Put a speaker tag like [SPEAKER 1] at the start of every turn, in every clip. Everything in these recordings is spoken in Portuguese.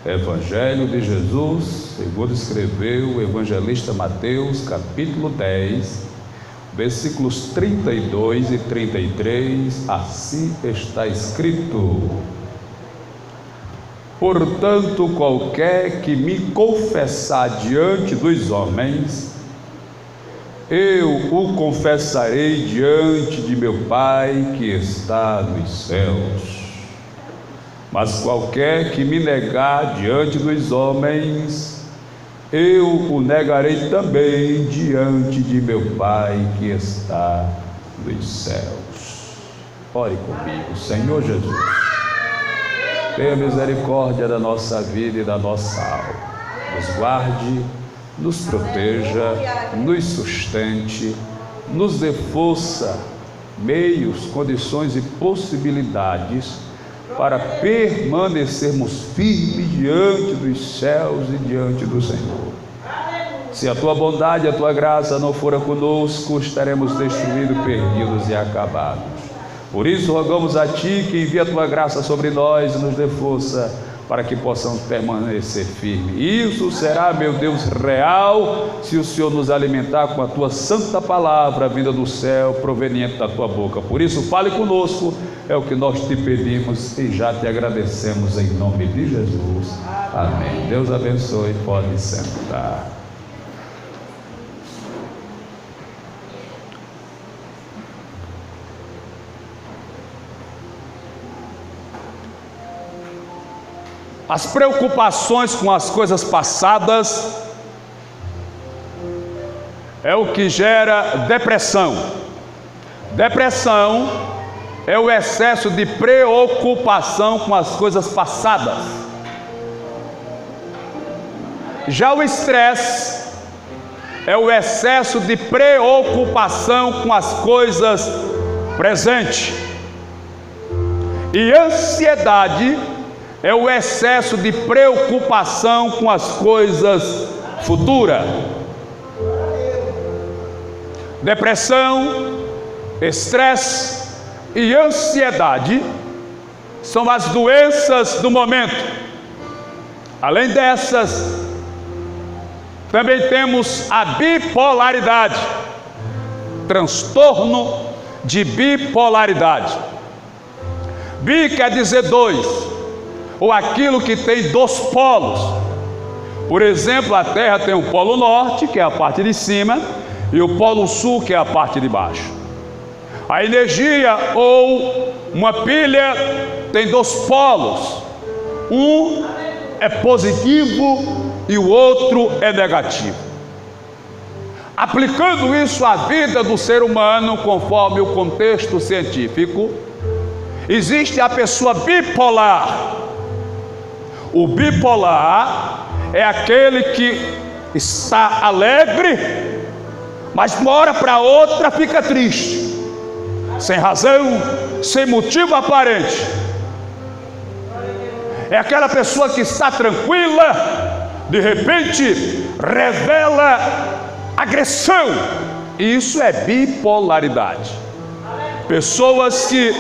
[SPEAKER 1] Evangelho de Jesus, segundo escreveu o evangelista Mateus, capítulo 10, versículos 32 e 33, assim está escrito: portanto, qualquer que me confessar diante dos homens, eu o confessarei diante de meu Pai que está nos céus. Mas qualquer que me negar diante dos homens, eu o negarei também diante de meu Pai que está nos céus. Ore comigo. Senhor Jesus, tenha misericórdia da nossa vida e da nossa alma. Nos guarde, nos proteja, nos sustente, nos dê força, meios, condições e possibilidades para permanecermos firmes diante dos céus e diante do Senhor. Se a tua bondade e a tua graça não fora conosco, estaremos destruídos, perdidos e acabados. Por isso rogamos a ti que envie a tua graça sobre nós e nos dê força para que possamos permanecer firmes. Isso será, meu Deus, real, se o Senhor nos alimentar com a tua santa palavra vinda do céu, proveniente da tua boca. Por isso, fale conosco, é o que nós te pedimos e já te agradecemos em nome de Jesus. Amém. Deus abençoe, pode sentar. As preocupações com as coisas passadas é o que gera depressão. Depressão é o excesso de preocupação com as coisas passadas. Já o estresse é o excesso de preocupação com as coisas presentes. E ansiedade é o excesso de preocupação com as coisas futuras. Depressão, estresse e ansiedade são as doenças do momento. Além dessas, também temos a bipolaridade, transtorno de bipolaridade. Bi quer dizer dois, ou aquilo que tem dois polos. Por exemplo, a Terra tem o polo norte, que é a parte de cima, e o polo sul, que é a parte de baixo. A energia ou uma pilha tem dois polos, um é positivo e o outro é negativo. Aplicando isso à vida do ser humano, conforme o contexto científico, existe a pessoa bipolar. O bipolar é aquele que está alegre, mas de uma hora para outra fica triste, sem razão, sem motivo aparente. É aquela pessoa que está tranquila, de repente revela agressão. Isso é bipolaridade. Pessoas que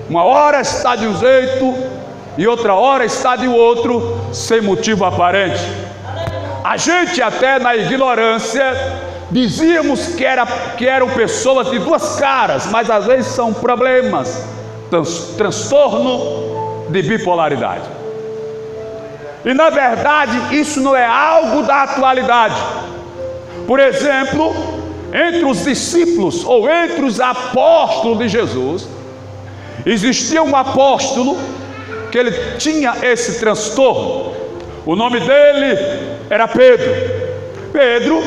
[SPEAKER 1] uma hora está de um jeito e outra hora está de outro, sem motivo aparente. A gente até na ignorância dizíamos que eram pessoas de duas caras, mas às vezes são problemas, transtorno de bipolaridade. E na verdade isso não é algo da atualidade. Por exemplo, entre os discípulos ou entre os apóstolos de Jesus, existia um apóstolo que ele tinha esse transtorno. O nome dele era Pedro. Pedro,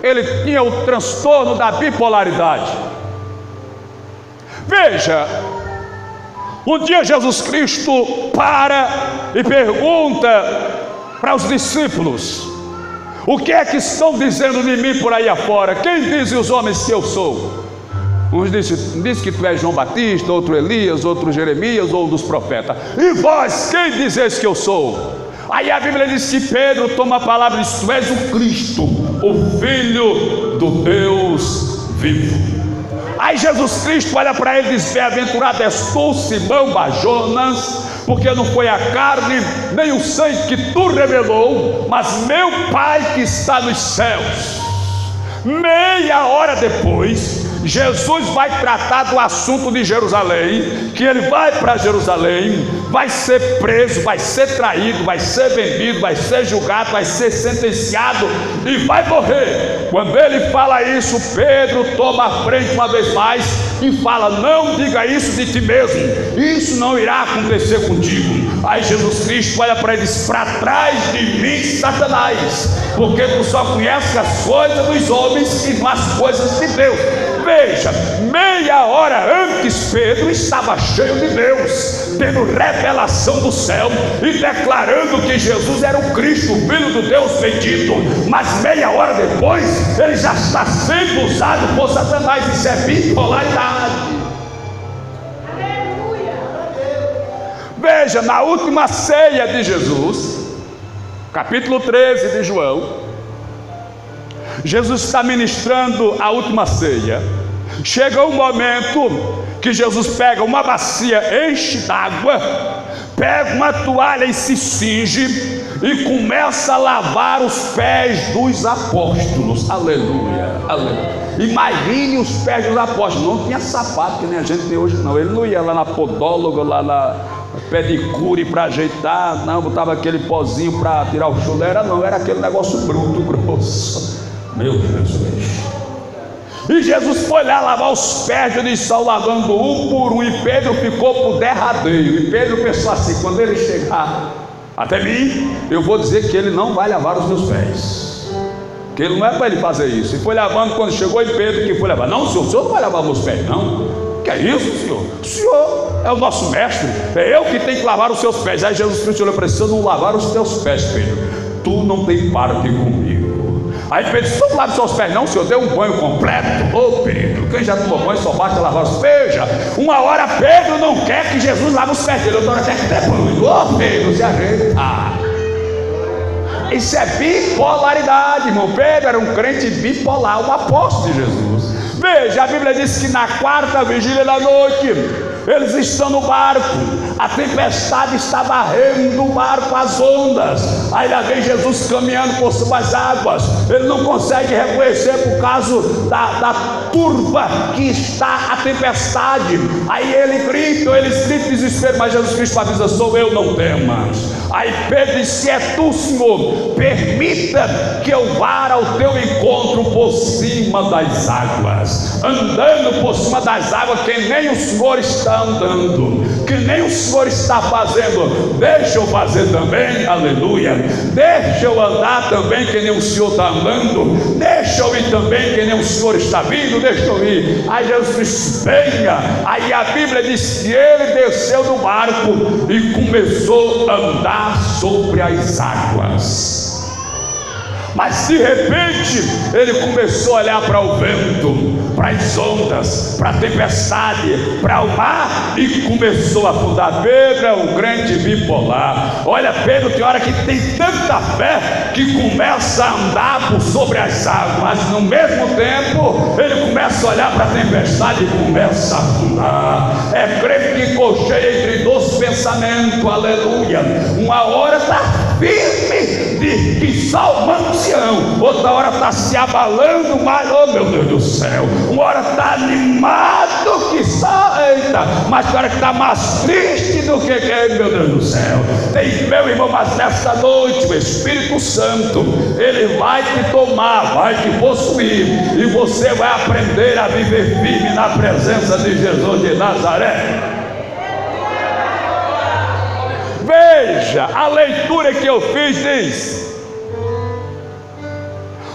[SPEAKER 1] ele tinha o transtorno da bipolaridade. Veja, um dia Jesus Cristo para e pergunta para os discípulos: o que é que estão dizendo de mim por aí afora? Quem dizem os homens que eu sou? Uns dizem que tu és João Batista, outro Elias, outro Jeremias, ou um dos profetas. E vós, quem dizeis que eu sou? Aí a Bíblia diz que Pedro toma a palavra e diz: tu és o Cristo, o Filho do Deus vivo. Aí Jesus Cristo olha para ele e diz: bem-aventurado és tu, Simão Barjonas, porque não foi a carne nem o sangue que tu revelou, mas meu Pai que está nos céus. Meia hora depois, Jesus vai tratar do assunto de Jerusalém, que ele vai para Jerusalém, vai ser preso, vai ser traído, vai ser vendido, vai ser julgado, vai ser sentenciado e vai morrer. Quando ele fala isso, Pedro toma a frente uma vez mais e fala: não diga isso de ti mesmo, isso não irá acontecer contigo. Aí Jesus Cristo olha para ele e diz: para trás de mim, Satanás, porque tu só conheces as coisas dos homens e não as coisas de Deus. Veja, meia hora antes Pedro estava cheio de Deus, tendo revelação do céu e declarando que Jesus era o Cristo, o Filho do Deus bendito. Mas meia hora depois ele já está sendo usado por Satanás. Isso é bipolaridade. Veja, na última ceia de Jesus, capítulo 13 de João, Jesus está ministrando a última ceia. Chega um momento que Jesus pega uma bacia, enche d'água, pega uma toalha e se cinge e começa a lavar os pés dos apóstolos. Aleluia, aleluia. Imagine os pés dos apóstolos. Não tinha sapato que nem a gente tem hoje, não. Ele não ia lá na podóloga, lá na pedicure para ajeitar, não, botava aquele pozinho para tirar o chulé, não, era aquele negócio bruto, grosso. Meu Deus. E Jesus foi lá lavar os pés, eles estão lavando um por um, e Pedro ficou por derradeiro. E Pedro pensou assim: quando ele chegar até mim, eu vou dizer que ele não vai lavar os meus pés, que ele não é para ele fazer isso. E foi lavando. Quando chegou em Pedro, que foi lavar: não, o senhor não vai lavar meus pés, não. Que é isso, senhor? O senhor é o nosso mestre, é eu que tenho que lavar os seus pés. Aí Jesus Cristo olhou para ele: se eu não lavar os teus pés, Pedro, tu não tem parte comigo. Aí Pedro disse: não lave os seus pés, não, senhor, deu um banho completo. Ô Pedro, quem já tomou banho só basta lavar os pés. Veja, uma hora Pedro não quer que Jesus lave os pés dele, outra hora quer que dê banho. Ô Pedro, se ajeita. Isso é bipolaridade, irmão. Pedro era um crente bipolar, um apóstolo de Jesus. Veja, a Bíblia diz que na quarta vigília da noite, eles estão no barco, a tempestade está varrendo o barco, as ondas. Aí lá vem Jesus caminhando por cima das águas. Ele não consegue reconhecer por causa da turba que está a tempestade. Aí eles gritam desespero, mas Jesus Cristo avisa: sou eu, não temas. Aí Pedro disse: se é tu, Senhor, permita que eu vá ao teu encontro por cima das águas. Andando por cima das águas, que nem o Senhor está andando, que nem o Senhor está fazendo, deixa eu fazer também. Aleluia. Deixa eu andar também que nem o Senhor está andando, deixa eu ir também que nem o Senhor está vindo, deixa eu ir. Aí Jesus disse: venha. Aí a Bíblia diz que ele desceu do barco e começou a andar sobre as águas. Mas de repente ele começou a olhar para o vento, para as ondas, para a tempestade, para o mar, e começou a afundar. Pedro é um crente bipolar. Olha, Pedro tem hora que tem tanta fé que começa a andar por sobre as águas, mas no mesmo tempo ele começa a olhar para a tempestade e começa a afundar. É crente que cocheia entre dois pensamentos. Aleluia. Uma hora está firme de que salmando Sião, outra hora está se abalando, mas oh meu Deus do céu, uma hora está animado que eita, mas tem hora que está mais triste do que meu Deus do céu. Tem, meu irmão, mas nesta noite o Espírito Santo, ele vai te tomar, vai te possuir, e você vai aprender a viver firme na presença de Jesus de Nazaré. Veja, a leitura que eu fiz diz: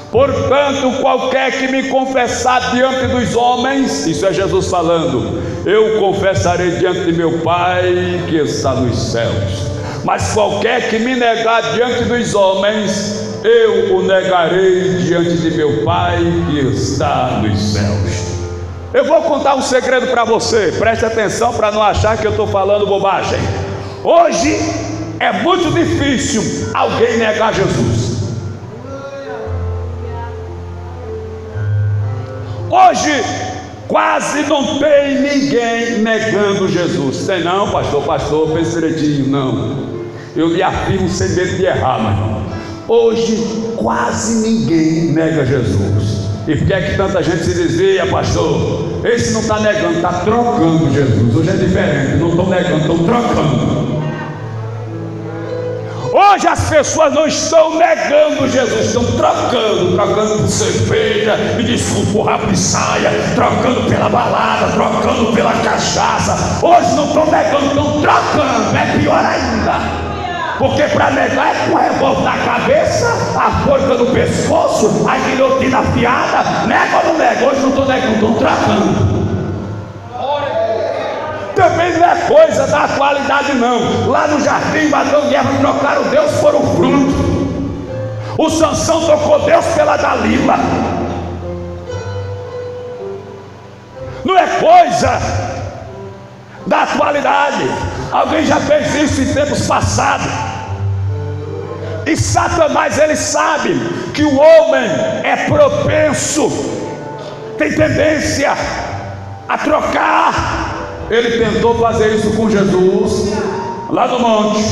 [SPEAKER 1] portanto, qualquer que me confessar diante dos homens, isso é Jesus falando, eu confessarei diante de meu Pai que está nos céus. Mas qualquer que me negar diante dos homens, eu o negarei diante de meu Pai que está nos céus. Eu vou contar um segredo para você, preste atenção para não achar que eu estou falando bobagem. Hoje é muito difícil alguém negar Jesus. Hoje Quase não tem ninguém negando Jesus. Tem não, pastor, pense direitinho. Não, eu lhe afirmo sem medo de errar, meu irmão. Hoje quase ninguém nega Jesus. E por que é que tanta gente se desvia, pastor? Esse não está negando, está trocando Jesus. Hoje é diferente, não estão negando, estão trocando. Hoje as pessoas não estão negando Jesus, estão trocando por cerveja, me desculpa, o rabo de saia, trocando pela balada, trocando pela cachaça. Hoje não estão negando, estão trocando, é pior ainda. Porque para negar é com a revólver na cabeça, a forca no pescoço, a guilhotina afiada. Nega ou não nega? Hoje não estou negando, estou trocando. Também não é coisa da atualidade não. Lá no jardim, Adão e Eva trocaram Deus por um fruto. O Sansão trocou Deus pela Dalila. Não é coisa da atualidade. Alguém já fez isso em tempos passados. E Satanás, ele sabe que o homem é propenso, tem tendência a trocar. Ele tentou fazer isso com Jesus lá no monte.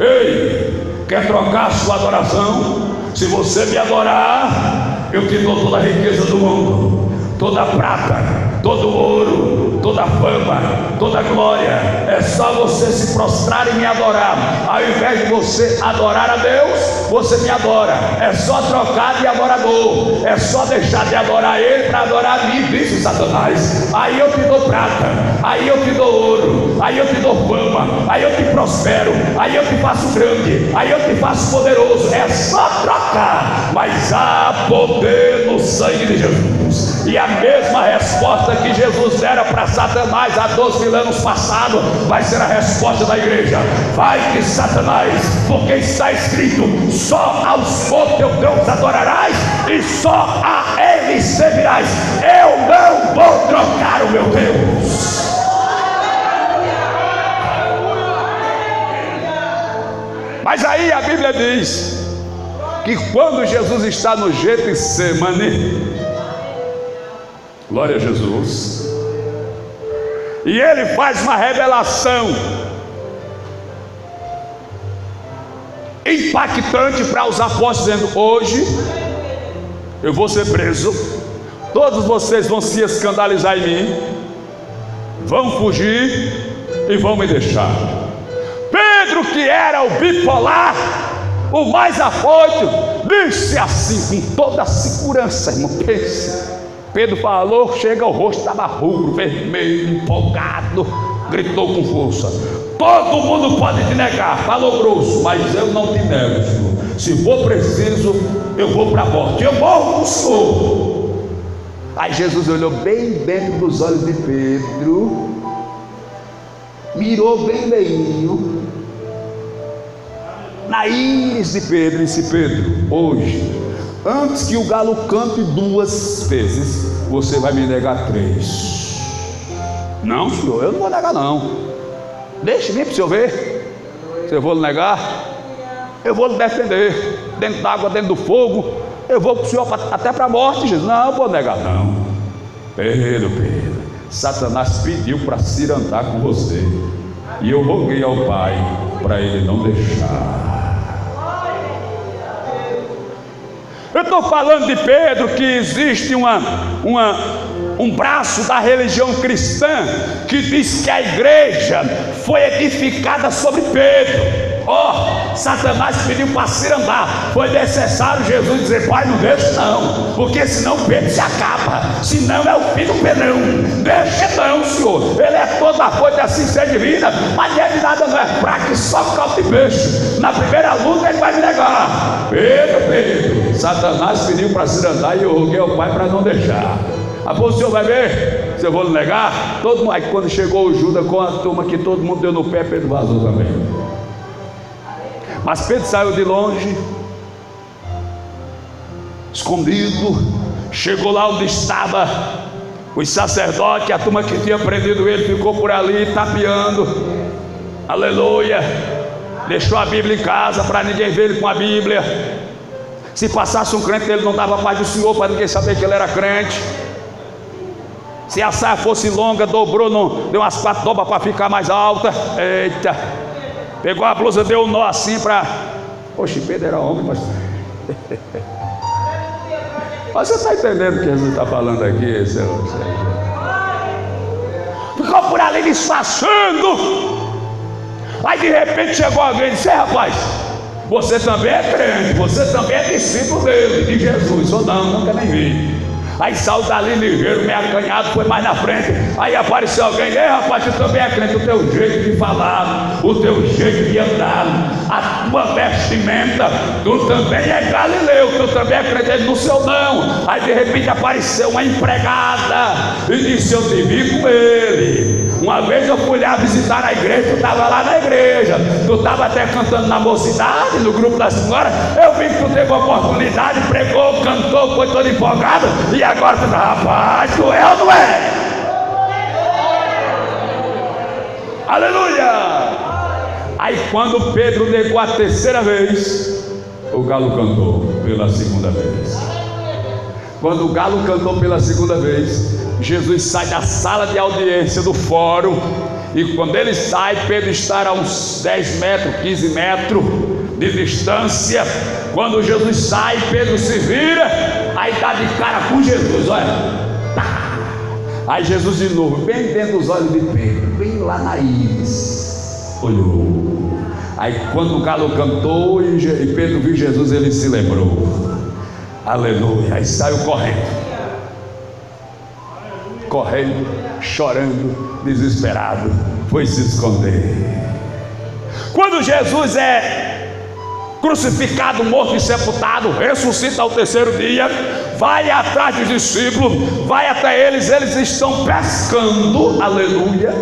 [SPEAKER 1] Ei, quer trocar a sua adoração? Se você me adorar, eu te dou toda a riqueza do mundo, toda a prata, todo o ouro, toda a fama, toda a glória. É só você se prostrar e me adorar. Ao invés de você adorar a Deus, você me adora. É só trocar de adorador. É só deixar de adorar Ele para adorar a mim, disse Satanás. Aí eu te dou prata, aí eu te dou ouro, aí eu te dou fama, aí eu te prospero, aí eu te faço grande, aí eu te faço poderoso. É só trocar. Mas há poder no sangue de Jesus. E a mesma resposta que Jesus dera para Satanás há 12 mil anos passados vai ser a resposta da igreja. Vai que Satanás, porque está escrito: só ao Senhor teu Deus adorarás e só a Ele servirás. Eu não vou trocar o meu Deus. Mas aí a Bíblia diz que quando Jesus está no Getsemane, glória a Jesus, e ele faz uma revelação impactante para os apóstolos, dizendo: hoje eu vou ser preso, todos vocês vão se escandalizar em mim, vão fugir e vão me deixar. Pedro, que era o bipolar, o mais afoito, disse assim com toda a segurança, irmão. Pense, Pedro falou, chega, o rosto estava rubro, vermelho, empolgado, gritou com força: todo mundo pode te negar, falou grosso, mas eu não te nego, Senhor. Se for preciso, eu vou para a morte, eu morro com o Senhor. Aí Jesus olhou bem dentro dos olhos de Pedro, mirou bem bem na íris de Pedro, e disse: Pedro, hoje, antes que o galo cante 2 vezes, você vai me negar 3. Não, Senhor, eu não vou negar não. Deixe vir para o Senhor ver. Se eu vou lhe negar, eu vou lhe defender, dentro d'água, dentro do fogo. Eu vou para o Senhor até para a morte, Jesus. Não, eu vou negar não. Pedro, Satanás pediu para se andar com você, e eu roguei ao Pai para ele não deixar. Eu estou falando de Pedro, que existe um braço da religião cristã que diz que a igreja foi edificada sobre Pedro. Satanás pediu para se andar. Foi necessário Jesus dizer: Pai, não deixa não, porque senão Pedro se acaba, senão é o filho do Pedrão. Deixa não, Senhor, ele é toda a coisa assim ser divina, mas ele nada não é fraco, só caldo de peixe. Na primeira luta ele vai me negar. Pedro, Satanás pediu para se andar, e eu roguei ao Pai para não deixar. O senhor vai ver se eu vou lhe negar. Todo mundo, aí quando chegou o Judas com a turma, que todo mundo deu no pé, Pedro vazou também. Mas Pedro saiu de longe, escondido, chegou lá onde estava os sacerdotes, a turma que tinha prendido ele ficou por ali tapeando, aleluia, deixou a Bíblia em casa para ninguém ver ele com a Bíblia. Se passasse um crente, ele não dava paz do Senhor, para ninguém saber que ele era crente. Se a saia fosse longa, dobrou, não, deu umas 4 dobras para ficar mais alta. Eita! Pegou a blusa, deu um nó assim para... Oxe, Pedro era homem, mas... Mas você está entendendo o que Jesus está falando aqui, Senhor? Ficou por ali disfarçando. Aí de repente chegou alguém e disse: rapaz, você também é crente, você também é discípulo dele, de Jesus. Ou não, nunca nem vi. Aí saiu dali ligeiro, meio acanhado, foi mais na frente. Aí apareceu alguém: ei rapaz, tu também é crente, o teu jeito de falar, o teu jeito de andar, a tua vestimenta, tu também é galileu, tu também é crente. Ele: no seu não. Aí de repente apareceu uma empregada e disse: eu te vi com ele. Uma vez eu fui lá visitar a igreja, tu estava lá na igreja, tu estava até cantando na mocidade, no grupo da senhora. Eu vi que tu teve oportunidade, pregou, cantou, foi todo empolgado. E agora tu tá: rapaz, tu é ou não é? Aleluia! Aí quando Pedro negou a terceira vez, o galo cantou pela segunda vez. Quando o galo cantou pela segunda vez, Jesus sai da sala de audiência do fórum. E quando ele sai, Pedro está a uns 10 metros, 15 metros de distância. Quando Jesus sai, Pedro se vira, aí dá de cara com Jesus, olha. Aí Jesus de novo, bem dentro dos olhos de Pedro, bem lá na íris, olhou. Aí quando o galo cantou e Pedro viu Jesus, ele se lembrou. Aleluia. Aí saiu correndo, chorando, desesperado, foi se esconder. Quando Jesus é crucificado, morto e sepultado, ressuscita ao terceiro dia, vai atrás dos discípulos, vai até eles estão pescando, aleluia.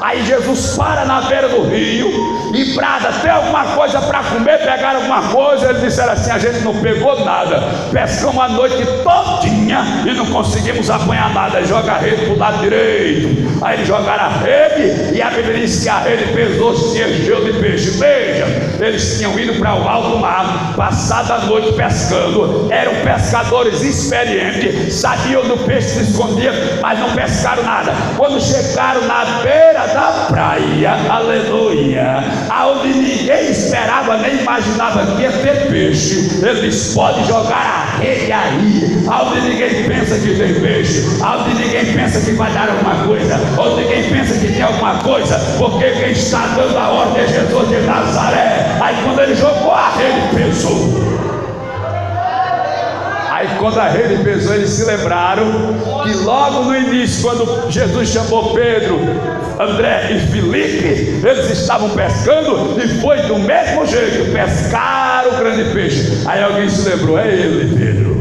[SPEAKER 1] Aí Jesus para na beira do rio e brada: tem alguma coisa para comer? Pegaram alguma coisa? Eles disseram assim: a gente não pegou nada, pescamos a noite todinha e não conseguimos apanhar nada. Joga a rede para o lado direito. Aí eles jogaram a rede e a Bíblia diz que a rede pesou, se encheu de peixe. Veja, eles tinham ido para o alto mar, passado a noite pescando, eram pescadores experientes, sabiam do peixe se escondia, mas não pescaram nada. Quando chegaram na beira da praia, aleluia, aonde ninguém esperava nem imaginava que ia ter peixe, eles podem jogar a rede aí, aonde ninguém pensa que tem peixe, aonde ninguém pensa que vai dar alguma coisa, onde ninguém pensa que tem alguma coisa, porque quem está dando a ordem é Jesus de Nazaré. Aí quando ele jogou a rede, pesou. Aí quando a rede pesou, eles se lembraram que logo no início, quando Jesus chamou Pedro, André e Filipe, eles estavam pescando e foi do mesmo jeito, pescaram o grande peixe. Aí alguém se lembrou: é ele, Pedro,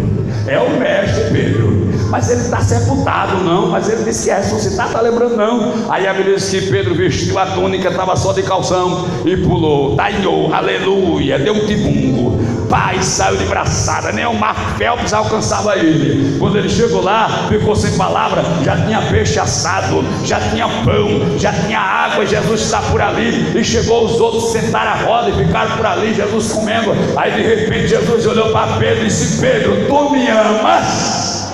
[SPEAKER 1] é o mestre Pedro. Mas ele está sepultado, não. Mas ele disse que é ressuscitado, está lembrando, não. Aí a Bíblia diz que Pedro vestiu a túnica, estava só de calção e pulou, taiou, aleluia, deu um tibungo. Pai, saiu de braçada, nem o Marco Phelps alcançava ele. Quando ele chegou lá, ficou sem palavra. Já tinha peixe assado, já tinha pão, já tinha água. Jesus está por ali. E chegou os outros, sentaram a roda e ficaram por ali, Jesus comendo. Aí de repente Jesus olhou para Pedro e disse: Pedro, tu me amas?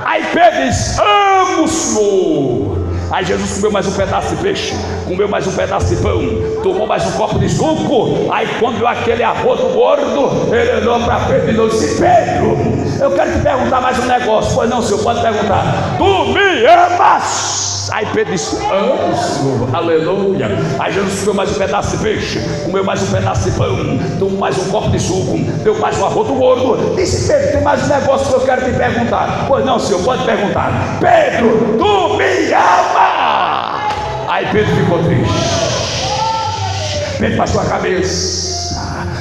[SPEAKER 1] Aí Pedro disse: amo, Senhor. Aí Jesus comeu mais um pedaço de peixe, comeu mais um pedaço de pão, tomou mais um copo de suco. Aí quando viu aquele arroto gordo, ele olhou para Pedro e disse: Pedro, eu quero te perguntar mais um negócio. Pois não, Senhor, pode perguntar. Tu me amas? Aí Pedro disse: amo, Senhor, aleluia. Aí Jesus comeu mais um pedaço de peixe, comeu mais um pedaço de pão, tomou mais um copo de suco, deu mais um arroto gordo. Disse: Pedro, tem mais um negócio que eu quero te perguntar. Pois não, Senhor, pode perguntar. Pedro, tu me amas? Aí Pedro ficou triste. Pedro baixou a cabeça.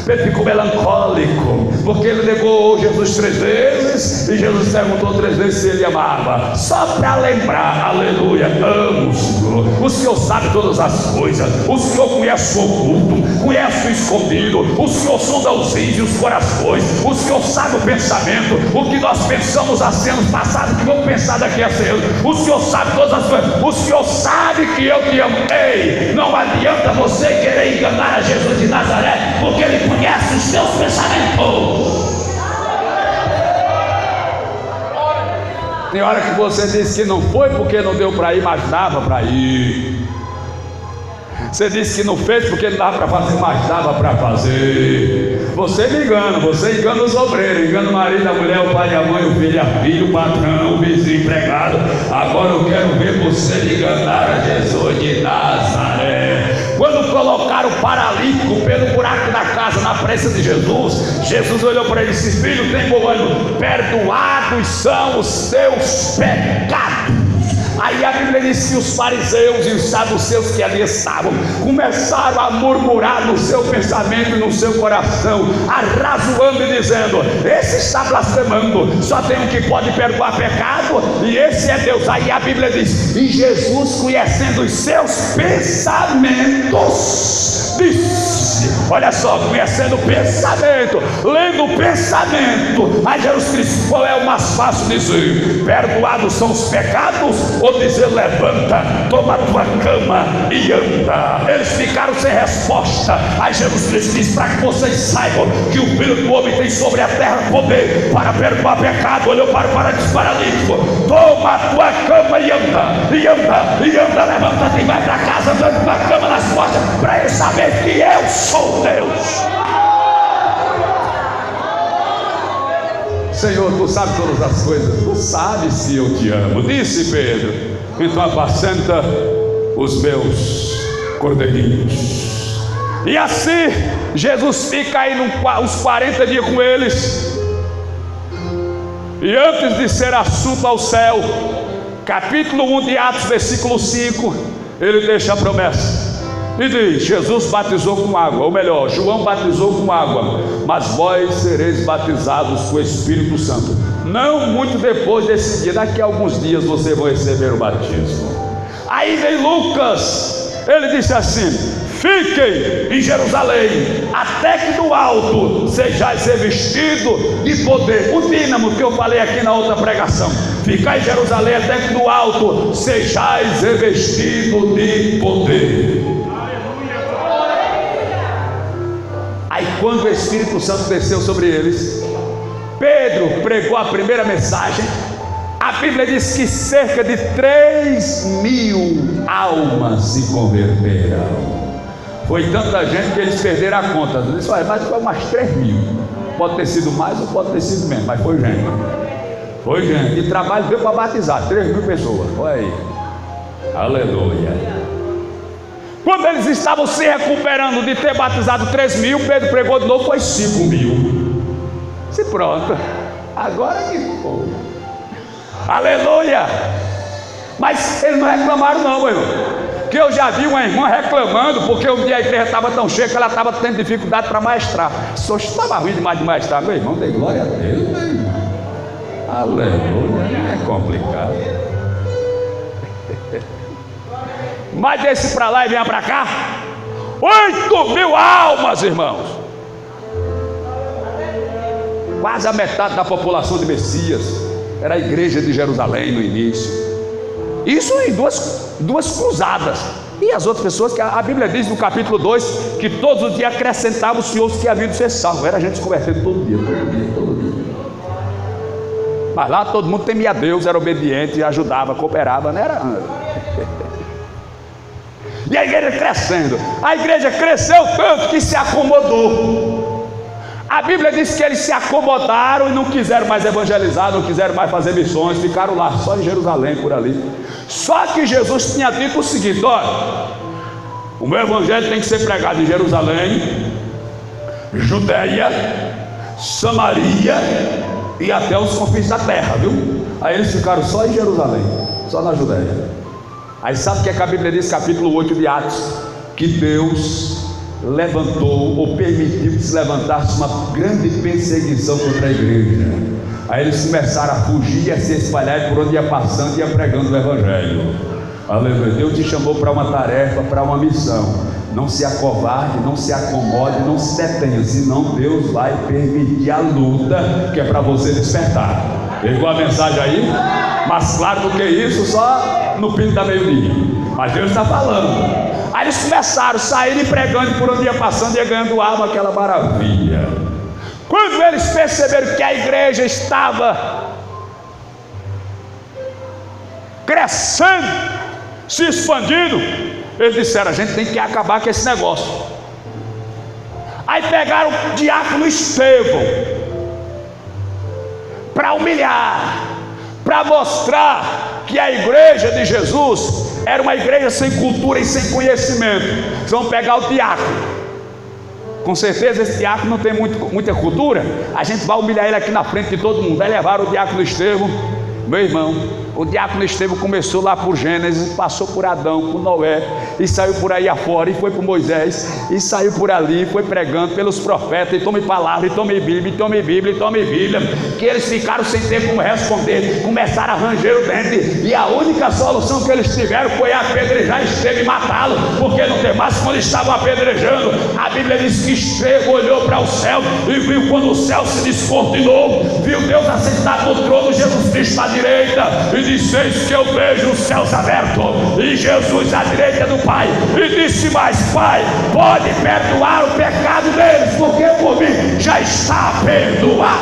[SPEAKER 1] Pedro ficou melancólico, porque ele negou Jesus 3 vezes, e Jesus perguntou 3 vezes se ele amava, só para lembrar, aleluia, amo, Senhor. O Senhor sabe todas as coisas, o Senhor conhece o oculto, conhece o escondido, o Senhor sonda os rins e os corações, o Senhor sabe o pensamento, o que nós pensamos há anos passados, que vamos pensar daqui a 100 anos, o Senhor sabe todas as coisas, o Senhor sabe que eu te amo. Ei, não adianta você querer enganar a Jesus de Nazaré, porque ele conhece os seus pensamentos. Tem hora que você diz que não foi porque não deu para ir, mas dava para ir. Você disse que não fez porque não dava para fazer, mas dava para fazer. Você me engana, você engana os obreiros, engana o marido, a mulher, o pai, a mãe, o filho, a filha, o patrão, o vizinho, empregado. Agora eu quero ver você enganar a Jesus de Nazaré. Quando colocaram o paralítico pelo buraco da casa na presença de Jesus, Jesus olhou para ele e disse: filho, tem bom ânimo, perdoados são os teus pecados. Aí a Bíblia diz que os fariseus e os saduceus que ali estavam começaram a murmurar no seu pensamento e no seu coração, arrazoando e dizendo: esse está blasfemando, só tem um que pode perdoar pecado, e esse é Deus. Aí a Bíblia diz: e Jesus, conhecendo os seus pensamentos, disse, olha só, conhecendo o pensamento, lendo o pensamento, aí Jesus Cristo, qual é o mais fácil dizer? Perdoados são os pecados, ou dizer levanta, toma a tua cama e anda? Eles ficaram sem resposta. Aí Jesus Cristo diz: para que vocês saibam que o Filho do Homem tem sobre a terra poder para perdoar pecado. Olhou para o paralítico: toma a tua cama e anda, e anda, e anda, levanta-te e vai para casa, andando com a cama nas costas, para ele saber que eu sou Deus. Senhor, tu sabes todas as coisas, tu sabes se eu te amo. Disse Pedro: então apacenta os meus cordeirinhos. E assim Jesus fica aí uns 40 dias com eles, e antes de ser assunto ao céu, capítulo 1 de Atos, versículo 5, ele deixa a promessa e diz: Jesus batizou com água, ou melhor, João batizou com água, mas vós sereis batizados com o Espírito Santo. Não muito depois desse dia, daqui a alguns dias você vai receber o batismo. Aí vem Lucas, ele disse assim: fiquem em Jerusalém, até que do alto sejais revestidos de poder. O dínamo que eu falei aqui na outra pregação: ficai em Jerusalém, até que do alto sejais revestidos de poder. Aí quando o Espírito Santo desceu sobre eles, Pedro pregou a primeira mensagem. A Bíblia diz que cerca de 3.000 almas se converteram. Foi tanta gente que eles perderam a conta. Eles disse: olha, mas foi umas 3.000. Pode ter sido mais ou pode ter sido menos, mas foi gente. Foi gente. E trabalho veio para batizar 3.000 pessoas. Olha aí. Aleluia. Quando eles estavam se recuperando de ter batizado 3.000, Pedro pregou de novo, foi 5.000. Se pronto, agora que foi. Aleluia. Mas eles não reclamaram não, meu irmão, que eu já vi uma irmã reclamando porque um dia a igreja estava tão cheia que ela estava tendo dificuldade para maestrar. Só estava ruim demais de maestrar. Meu irmão, dei glória a Deus, meu irmão. Aleluia. É complicado. Mas desse para lá e venha para cá, 8.000 almas, irmãos. Quase a metade da população de Messias era a igreja de Jerusalém no início. Isso em duas cruzadas. E as outras pessoas, que a Bíblia diz no capítulo 2 que todos os dias acrescentavam os senhores que haviam de ser salvos. Era a gente se convertendo todo dia. Mas lá todo mundo temia a Deus, era obediente, ajudava, cooperava, não era? E a igreja crescendo. A igreja cresceu tanto que se acomodou. A Bíblia diz que eles se acomodaram e não quiseram mais evangelizar, não quiseram mais fazer missões, ficaram lá só em Jerusalém, por ali. Só que Jesus tinha dito o seguinte: olha, o meu evangelho tem que ser pregado em Jerusalém, Judeia, Samaria e até os confins da terra, viu? Aí eles ficaram só em Jerusalém, só na Judeia. Aí sabe o que é que a Bíblia diz, capítulo 8 de Atos? Que Deus levantou ou permitiu que se levantasse uma grande perseguição contra a igreja. Aí eles começaram a fugir e a se espalhar, por onde ia passando e ia pregando o evangelho. Aleluia. Deus te chamou para uma tarefa, para uma missão. Não se acovarde, não se acomode, não se detenha, senão Deus vai permitir a luta que é para você despertar. Pegou a mensagem aí? Mas claro do que isso, só no pino da meio-dia. Mas Deus está falando. Aí eles começaram a sair pregando, por onde ia passando, ia ganhando alma, aquela maravilha. Quando eles perceberam que a igreja estava crescendo, se expandindo. Eles disseram: a gente tem que acabar com esse negócio. Aí pegaram o diácono Estevão para humilhar, para mostrar que a igreja de Jesus era uma igreja sem cultura e sem conhecimento. Eles vão pegar o diácono. Com certeza esse diácono não tem muita cultura. A gente vai humilhar ele aqui na frente de todo mundo. Aí levaram o diácono Estevão. Meu irmão, o diácono Estevão começou lá por Gênesis, passou por Adão, por Noé, e saiu por aí afora, e foi por Moisés, e saiu por ali, foi pregando pelos profetas, e tome palavra, e tome Bíblia, e tome Bíblia, e tome Bíblia, que eles ficaram sem ter como responder, começaram a ranger o dente, e a única solução que eles tiveram foi apedrejar Estevão e matá-lo, porque não tem mais. Quando estavam apedrejando, a Bíblia diz que Estevão olhou para o céu, e viu quando o céu se descortinou, viu Deus assentado no trono, Jesus Cristo à direita, e disse: eis que eu vejo os céus abertos, e Jesus à direita do Pai, e disse mais: Pai, pode perdoar o pecado deles, porque por mim já está perdoado.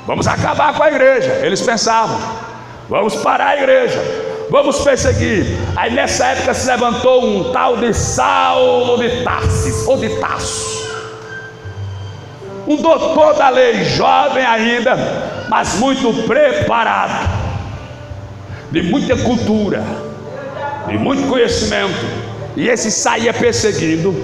[SPEAKER 1] Vamos acabar com a igreja. Eles pensavam: vamos parar a igreja, vamos perseguir. Aí nessa época se levantou um tal de Saulo de Tarsis, ou de Tarso, um doutor da lei, jovem ainda, mas muito preparado, de muita cultura, de muito conhecimento. E esse saía perseguindo,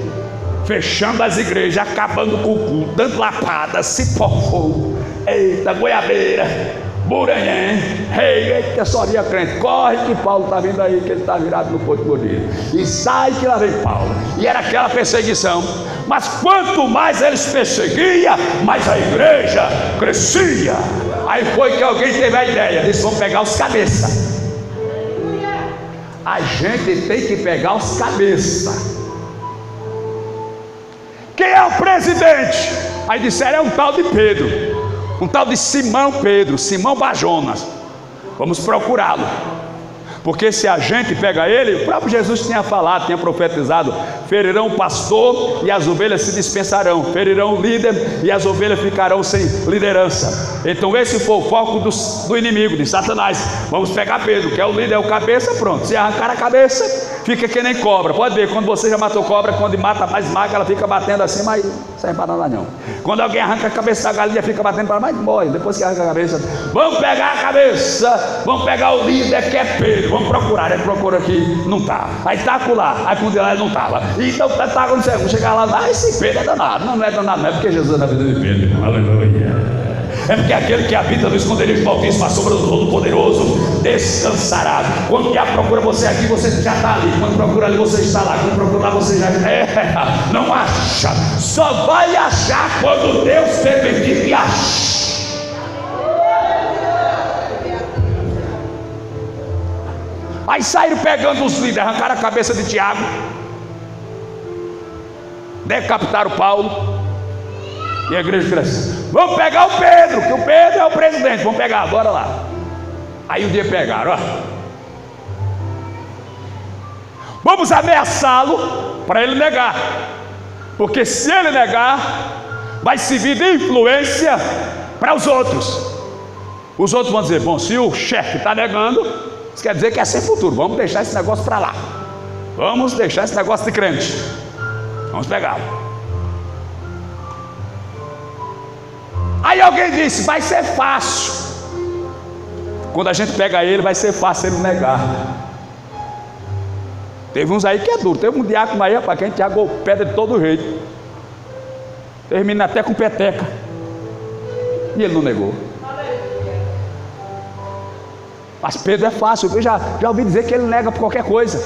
[SPEAKER 1] fechando as igrejas, acabando com o culto, dando lapada, cipó-fogo, eita, goiabeira, buranhém, eita, só via crente. Corre que Paulo está vindo aí, que ele está virado no Porto Bonito, e sai que lá vem Paulo. E era aquela perseguição. Mas quanto mais eles perseguiam, mais a igreja crescia. Aí foi que alguém teve a ideia: eles vão pegar os cabeças. A gente tem que pegar os cabeças. Quem é o presidente? Aí disseram: é um tal de Pedro, um tal de Simão Pedro, Simão Bajonas. Vamos procurá-lo, porque se a gente pega ele, o próprio Jesus tinha falado, tinha profetizado: ferirão o pastor e as ovelhas se dispensarão, ferirão o líder e as ovelhas ficarão sem liderança. Então esse foi o foco do inimigo, de Satanás. Vamos pegar Pedro, que é o líder, é o cabeça. Pronto, se arrancar a cabeça, fica que nem cobra. Pode ver, quando você já matou cobra, quando mata mais maca, ela fica batendo assim, mas não sai para nada não. Quando alguém arranca a cabeça da galinha, fica batendo para mais, morre. Depois que arranca a cabeça, vamos pegar a cabeça, vamos pegar o líder, que é Pedro. Vamos procurar. Ele procura aqui, não está. Aí está lá, aí quando ele não estava. Então está acontecendo, vamos chegar lá, esse Pedro é danado. Não é danado, não é porque Jesus é na vida de Pedro. Aleluia. É porque aquele que habita no esconderijo do Altíssimo, a sombra do Todo-Poderoso, descansará. Quando já procura você aqui, você já está ali. Quando procura ali, você está lá. Quando procura lá, você já não acha. Só vai achar quando Deus permitir que ache. Aí saíram pegando os líderes, arrancaram a cabeça de Tiago, decapitaram Paulo, e a igreja cresceu. Vamos pegar o Pedro, que o Pedro é o presidente. Vamos pegar, bora lá. Aí um dia pegaram, ó. Vamos ameaçá-lo para ele negar, porque se ele negar, vai servir de influência para os outros. Os outros vão dizer: bom, se o chefe está negando, isso quer dizer que é sem futuro. Vamos deixar esse negócio para lá. Vamos deixar esse negócio de crente. Vamos pegá-lo. Aí alguém disse: vai ser fácil. Quando a gente pega ele, vai ser fácil ele negar. Teve uns aí que é duro. Teve um diácono aí, para quem Tiago pedra de todo jeito, termina até com peteca, e ele não negou. Mas Pedro é fácil. Eu já ouvi dizer que ele nega por qualquer coisa.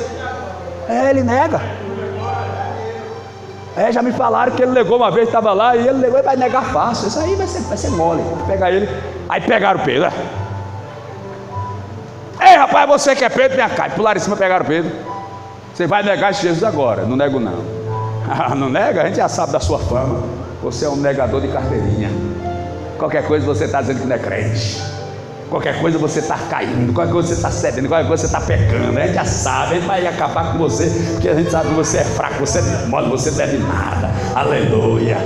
[SPEAKER 1] Ele nega. Já me falaram que ele negou uma vez, estava lá, e ele negou, e vai negar fácil. Isso aí vai ser mole. Vou pegar ele. Aí pegaram Pedro. Ei, rapaz, você que é Pedro, vem cá. Pularam em cima, pegaram Pedro. Você vai negar esse Jesus agora? Não nego não. Não nega? A gente já sabe da sua fama. Você é um negador de carteirinha. Qualquer coisa você está dizendo que não é crente. Qualquer coisa você está caindo, qualquer coisa você está cedendo, qualquer coisa você está pecando. A gente já sabe, a gente vai acabar com você, porque a gente sabe que você é fraco, você é mole, você não deve nada. Aleluia.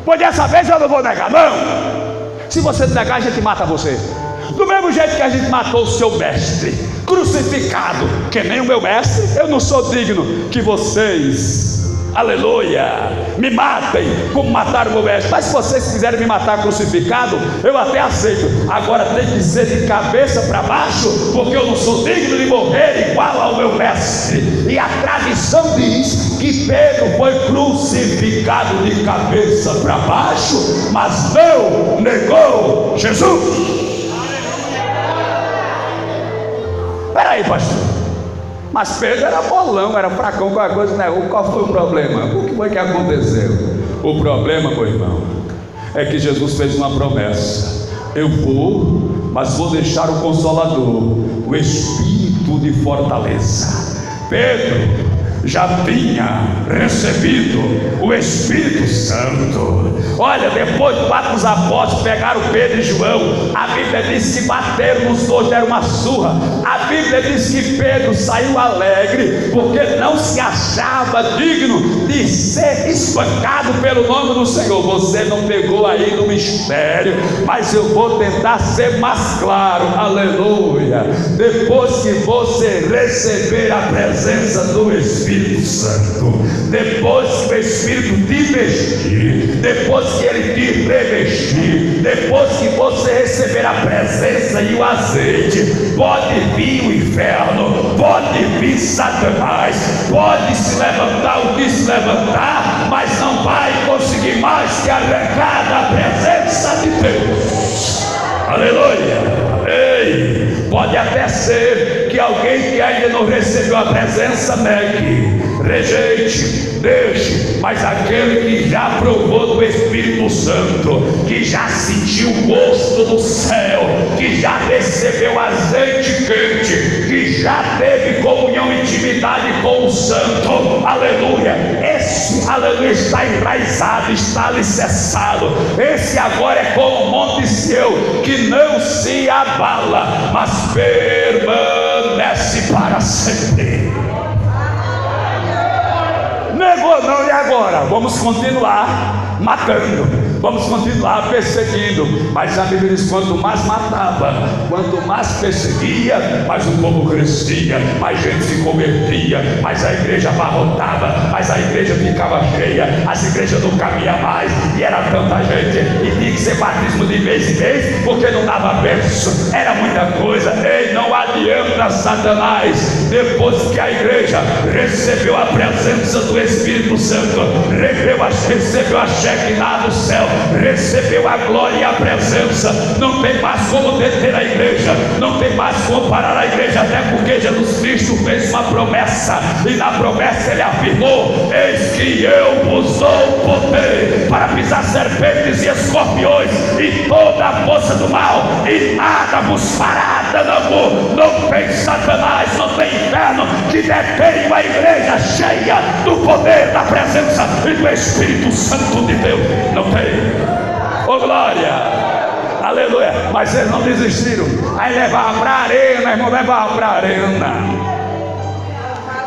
[SPEAKER 1] Pois dessa vez eu não vou negar, não. Se você negar, a gente mata você. Do mesmo jeito que a gente matou o seu mestre, crucificado, que nem o meu mestre, eu não sou digno que vocês, aleluia, me matem como mataram o meu mestre. Mas se vocês quiserem me matar crucificado, eu até aceito. Agora tem que ser de cabeça para baixo, porque eu não sou digno de morrer igual ao meu mestre. E a tradição diz que Pedro foi crucificado de cabeça para baixo, mas não negou Jesus. Peraí, pastor, mas Pedro era bolão, era fracão, qualquer coisa, né? Qual foi o problema? O que foi que aconteceu? O problema, meu irmão, é que Jesus fez uma promessa: eu vou, mas vou deixar o Consolador, o Espírito de fortaleza. Pedro já tinha recebido o Espírito Santo. Olha, depois do Atos dos Apóstolos pegaram Pedro e João, a Bíblia diz que bateram nos dois, deram uma surra. A Bíblia diz que Pedro saiu alegre, porque não se achava digno de ser espancado pelo nome do Senhor. Você não pegou aí no mistério, mas eu vou tentar ser mais claro, aleluia. Depois que você receber a presença do Espírito Santo, depois que o Espírito te vestir, depois que ele te revestir, depois que você receber a presença e o azeite, pode vir o inferno, pode vir Satanás, pode se levantar o que se levantar, mas não vai conseguir mais te arrancar da presença de Deus. Aleluia. Ei, pode até ser que alguém que ainda não recebeu a presença negue, rejeite, deixe, mas aquele que já provou do Espírito Santo, que já sentiu o gosto do céu, que já recebeu azeite quente, que já teve comunhão e intimidade com o Santo, aleluia, esse, aleluia, está enraizado, está alicerçado. Esse agora é como o Monte Sião, que não se abala, mas permanece para sempre. Negou não, e agora? Vamos continuar matando, vamos continuar perseguindo. Mas a Bíblia diz: quanto mais matava, quanto mais perseguia, mais o povo crescia, mais gente se convertia, mais a igreja abarrotava, mais a igreja ficava cheia, as igrejas não cabiam mais, e era tanta gente, e tinha que ser batismo de vez em vez, porque não dava berço, era muita coisa. Ei, não adianta Satanás, depois que a igreja recebeu a presença do Espírito Santo, recebeu a Shekinah do céu, recebeu a glória e a presença, não tem mais como deter a igreja, não tem mais como parar a igreja, até porque Jesus Cristo fez uma promessa, e na promessa ele afirmou: eis que eu vos dou poder para pisar serpentes e escorpiões e toda a força do mal, e nada vos fará dano. Não tem Satanás, não tem inferno que detenha a igreja cheia do poder, da presença e do Espírito Santo de Deus. Não tem. Oh glória, aleluia. Mas eles não desistiram. Aí levavam para a arena, irmão, levavam para a arena.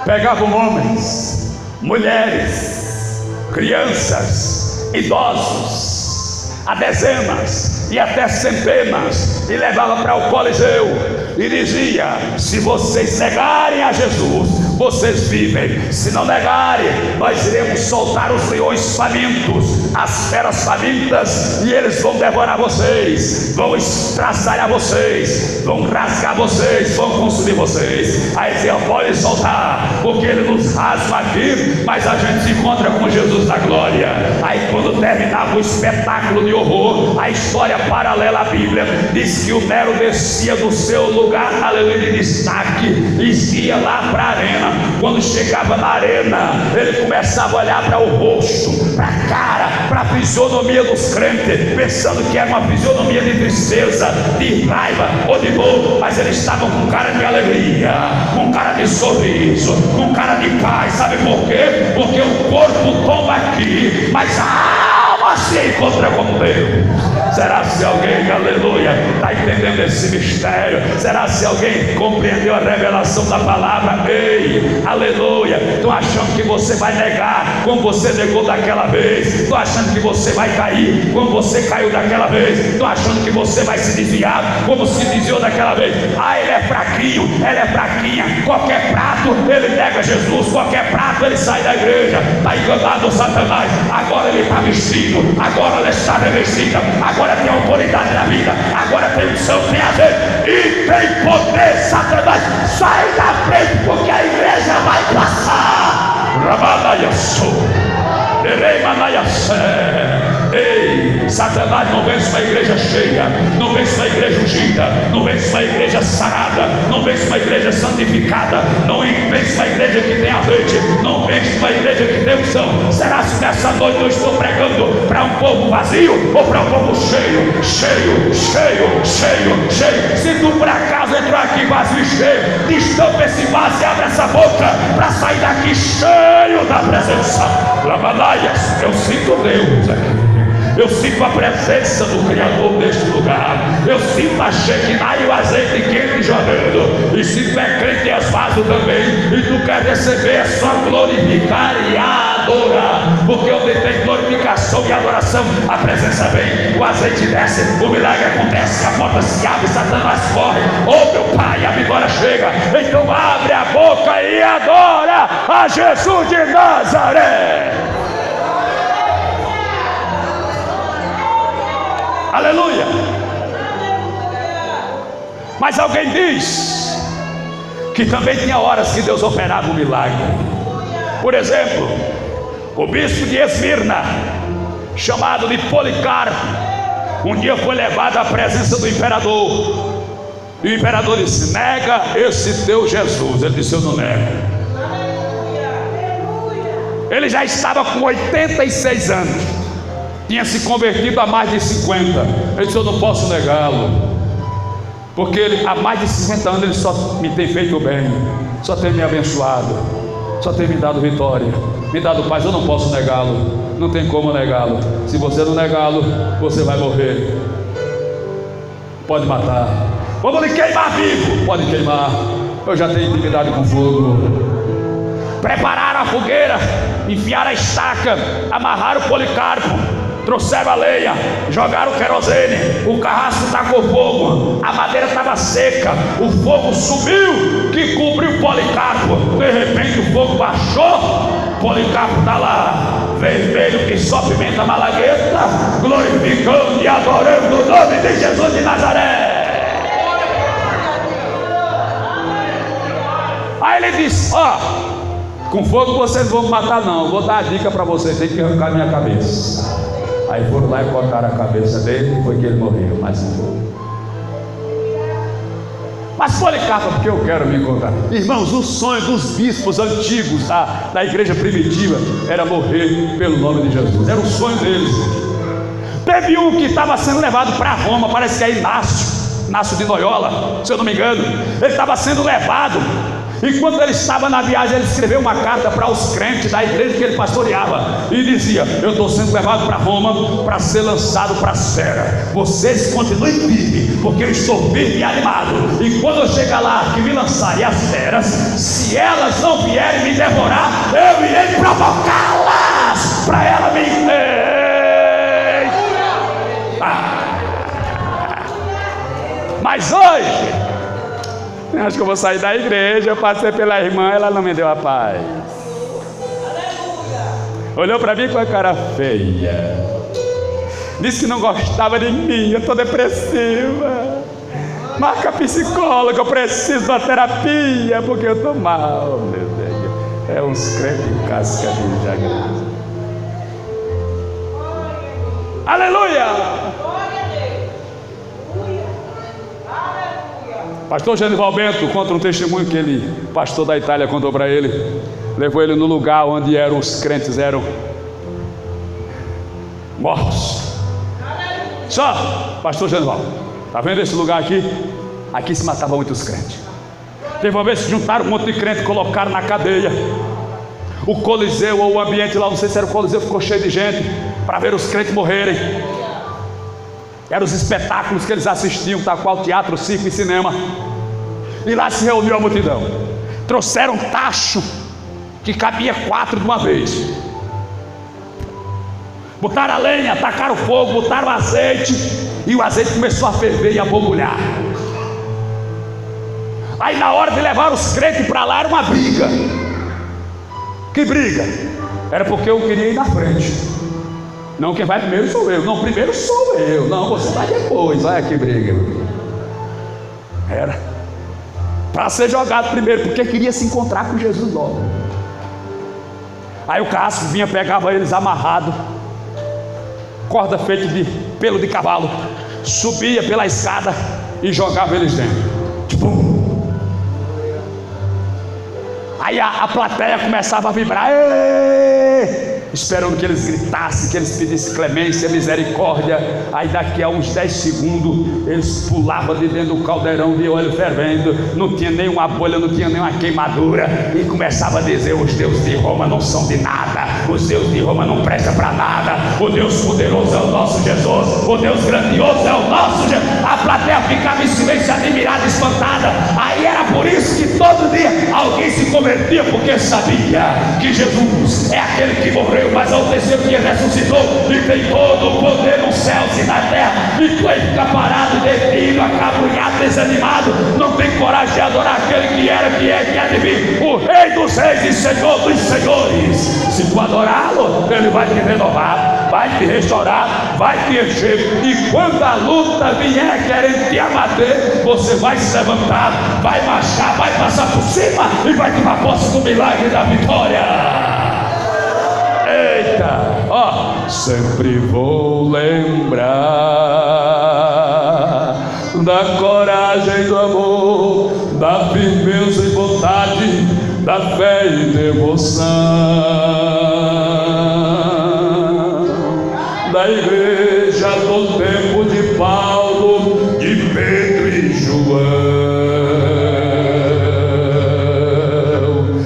[SPEAKER 1] Pegavam homens, mulheres, crianças, idosos, a dezenas e até centenas, e levava para o Coliseu e dizia: se vocês negarem a Jesus, vocês vivem. Se não negarem, nós iremos soltar os leões famintos, as feras famintas, e eles vão devorar vocês, vão estraçalhar vocês, vão rasgar vocês, vão consumir vocês. Aí dizia: pode soltar, porque ele nos rasga aqui, mas a gente se encontra com Jesus na glória. Aí quando terminava o espetáculo de horror, a história paralela à Bíblia diz que o Nero descia do seu lugar, aleluia, de destaque, e ia lá para a arena. Quando chegava na arena, ele começava a olhar para o rosto, para a cara, para a fisionomia dos crentes, pensando que era uma fisionomia de tristeza, de raiva ou de dor, mas eles estavam com cara de alegria, com cara de sorriso, com cara de paz. Sabe por quê? Porque o corpo tomba aqui, mas a alma se encontra com Deus. Será se alguém, aleluia, está entendendo esse mistério? Será se alguém compreendeu a revelação da palavra? Ei, aleluia, estou achando que você vai negar como você negou daquela vez, estou achando que você vai cair como você caiu daquela vez, estou achando que você vai se desviar como se desviou daquela vez. Ah, ele é fraquinho, ela é fraquinha, qualquer prato ele nega Jesus, qualquer prato ele sai da igreja. Está enganado o Satanás. Agora ele está vestido, agora ela está revestida, agora tem autoridade na vida, agora tem unção, tem azeite e tem poder. Satanás, sai da frente, porque a igreja vai passar. Ramadaiaçu, Ereimanaiaçé. Ei, Satanás não vence uma igreja cheia, não vence uma igreja ungida, não vence uma igreja sarada, não vence uma igreja santificada, não vence uma igreja que tem azeite, não vence uma igreja que tem unção. Será que nessa noite eu estou pregando para um povo vazio ou para um povo cheio? Cheio, cheio, cheio, cheio. Se tu por acaso entrou aqui vazio e cheio, destampa esse vaso e abre essa boca para sair daqui cheio da presença. Lamanaias, eu sinto Deus aqui. Eu sinto a presença do Criador neste lugar. Eu sinto a Shekinah e o azeite quente jogando. E se tu é crente e és vaso também, e tu quer receber, é só glorificar e adorar. Porque onde tem glorificação e adoração, a presença vem, o azeite desce, o milagre acontece, a porta se abre, Satanás corre. Oh meu Pai, a vitória chega. Então abre a boca e adora a Jesus de Nazaré. Aleluia. Mas alguém diz que também tinha horas que Deus operava um milagre. Por exemplo, o bispo de Esmirna, chamado de Policarpo, um dia foi levado à presença do imperador. E o imperador disse: nega esse teu Jesus. Ele disse: eu não nego. Ele já estava com 86 anos. Tinha se convertido há mais de 50. Ele disse: eu não posso negá-lo, porque ele, há mais de 50 anos ele só me tem feito bem, só tem me abençoado, só tem me dado vitória, me dado paz. Eu não posso negá-lo, não tem como negá-lo. Se você não negá-lo, você vai morrer. Pode matar. Vamos lhe queimar vivo. Pode queimar. Eu já tenho intimidade com fogo. Prepararam a fogueira, enfiaram a estaca, amarraram o Policarpo, trouxeram a lenha, jogaram o querosene, o carrasco tacou fogo, a madeira estava seca, o fogo subiu que cobriu o Policarpo. De repente o fogo baixou, o Policarpo está lá, vermelho que só pimenta malagueta, glorificando e adorando o nome de Jesus de Nazaré. Aí ele disse: ó, com fogo vocês vão me matar não, eu vou dar a dica para vocês, tem que arrancar minha cabeça. Aí foram lá e cortaram a cabeça dele, e foi que ele morreu, mas não foi. Mas Policarpo, porque eu quero me encontrar. Irmãos, o sonho dos bispos antigos da igreja primitiva era morrer pelo nome de Jesus, era o sonho deles. Teve um que estava sendo levado para Roma, parece que é Inácio de Loyola, se eu não me engano. Ele estava sendo levado. E quando ele estava na viagem, ele escreveu uma carta para os crentes da igreja que ele pastoreava e dizia: eu estou sendo levado para Roma para ser lançado para a fera. Vocês continuem firmes, porque eu estou firme e animado. E quando eu chegar lá que me lançarem as feras, se elas não vierem me devorar, eu irei provocá-las para ela me... Mas hoje, acho que eu vou sair da igreja. Eu passei pela irmã, ela não me deu a paz. Olhou para mim com a cara feia, disse que não gostava de mim. Eu estou depressiva. Marca psicóloga, eu preciso da terapia, porque eu estou mal, meu Deus. É uns crentes em casca de jagrã. Aleluia! Pastor Genival Bento conta um testemunho que ele, pastor da Itália, contou para ele. Levou ele no lugar onde os crentes eram mortos. Só, pastor Genival, está vendo esse lugar aqui? Aqui se matava muitos crentes. Teve uma vez que juntaram um monte de crente, colocaram na cadeia. O Coliseu, ou o ambiente lá, não sei se era o Coliseu, ficou cheio de gente para ver os crentes morrerem. Eram os espetáculos que eles assistiam, tal qual teatro, circo e cinema. E lá se reuniu a multidão. Trouxeram tacho que cabia 4 de uma vez. Botaram a lenha, tacaram fogo, botaram azeite, e o azeite começou a ferver e a borbulhar. Aí na hora de levar os crentes para lá era uma briga. Que briga? Era porque eu queria ir na frente. Não, quem vai primeiro sou eu. Não, primeiro sou eu. Não, você vai depois. Olha que briga. Era para ser jogado primeiro, porque queria se encontrar com Jesus logo. Aí o carrasco vinha, pegava eles amarrado, corda feita de pelo de cavalo, subia pela escada e jogava eles dentro. Tipo, aí a plateia começava a vibrar, esperando que eles gritassem, que eles pedissem clemência, misericórdia. Aí daqui a uns 10 segundos eles pulavam de dentro do caldeirão de óleo fervendo, não tinha nenhuma bolha, não tinha nenhuma queimadura, e começava a dizer: os deuses de Roma não são de nada, os deuses de Roma não prestam para nada, o Deus poderoso é o nosso Jesus, o Deus grandioso é o nosso Jesus. A plateia ficava em silêncio, admirada, espantada. Aí era por isso que todo dia alguém se convertia, porque sabia que Jesus é aquele que morreu, mas ao terceiro dia ressuscitou e tem todo o poder nos céus e na terra. E tu aí fica parado, detido, acabrunhado, desanimado, não tem coragem de adorar aquele que era, que é, que há de vir, o Rei dos Reis e Senhor dos Senhores. Se tu adorá-lo, ele vai te renovar, vai te restaurar, vai te encher. E quando a luta vier querendo te abater, você vai se levantar, vai marchar, vai passar por cima e vai tomar posse do milagre da vitória. Eita, ó, sempre vou lembrar da coragem, do amor, da firmeza e vontade, da fé e devoção da igreja do tempo de paz.